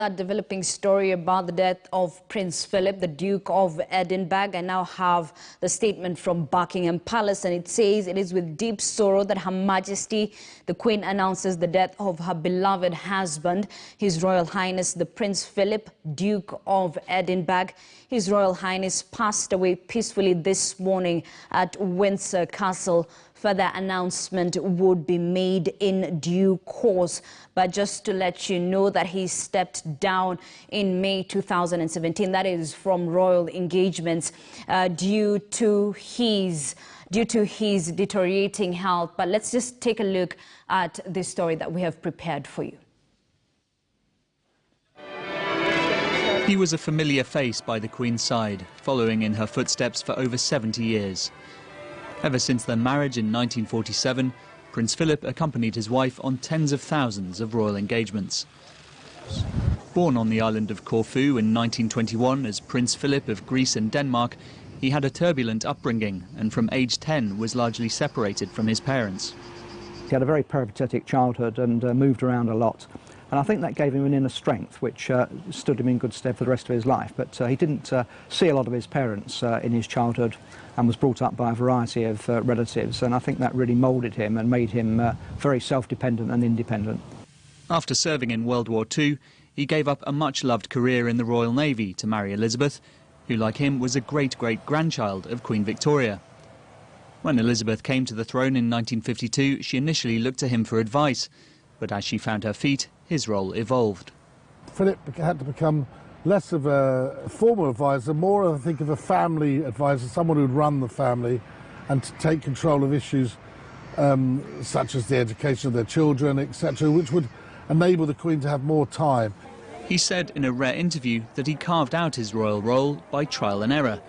A developing story about the death of Prince Philip, the Duke of Edinburgh. I now have the statement from Buckingham Palace, and it says it is with deep sorrow that Her Majesty the Queen announces the death of her beloved husband, His Royal Highness the Prince Philip, Duke of Edinburgh. His Royal Highness passed away peacefully this morning at Windsor Castle. Further announcement would be made in due course. But just to let you know that he stepped down in May 2017, that is from royal engagements, due to his deteriorating health. But let's just take a look at this story that we have prepared for you. He was a familiar face by the Queen's side, following in her footsteps for over 70 years. Ever since their marriage in 1947, Prince Philip accompanied his wife on tens of thousands of royal engagements. Born on the island of Corfu in 1921 as Prince Philip of Greece and Denmark, he had a turbulent upbringing and from age 10 was largely separated from his parents. He had a very peripatetic childhood and moved around a lot. And I think that gave him an inner strength which stood him in good stead for the rest of his life. But he didn't see a lot of his parents in his childhood and was brought up by a variety of relatives. And I think that really moulded him and made him very self-dependent and independent. After serving in World War II, he gave up a much-loved career in the Royal Navy to marry Elizabeth, who, like him, was a great-great-grandchild of Queen Victoria. When Elizabeth came to the throne in 1952, she initially looked to him for advice. But as she found her feet, his role evolved. Philip had to become less of a formal advisor, more, I think, of a family advisor, someone who would run the family and to take control of issues such as the education of their children, etc., which would enable the Queen to have more time. He said in a rare interview that he carved out his royal role by trial and error.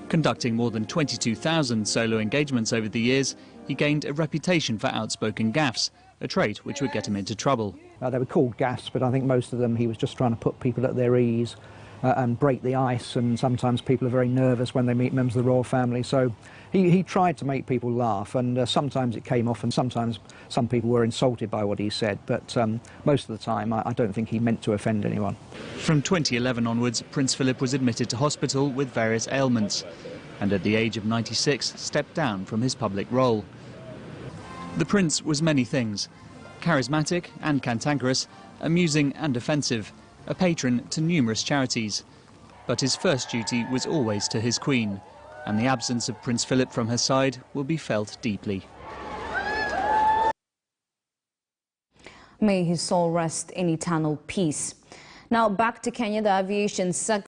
Conducting more than 22,000 solo engagements over the years, he gained a reputation for outspoken gaffes, a trait which would get him into trouble. They were called gaffes, but I think most of them he was just trying to put people at their ease and break the ice, and sometimes people are very nervous when they meet members of the royal family. So he tried to make people laugh, and sometimes it came off, and sometimes some people were insulted by what he said, but most of the time I don't think he meant to offend anyone. From 2011 onwards, Prince Philip was admitted to hospital with various ailments, and at the age of 96 stepped down from his public role. The Prince was many things: charismatic and cantankerous, amusing and offensive, a patron to numerous charities. But his first duty was always to his Queen, and the absence of Prince Philip from her side will be felt deeply. May his soul rest in eternal peace. Now back to Kenya, the aviation sector.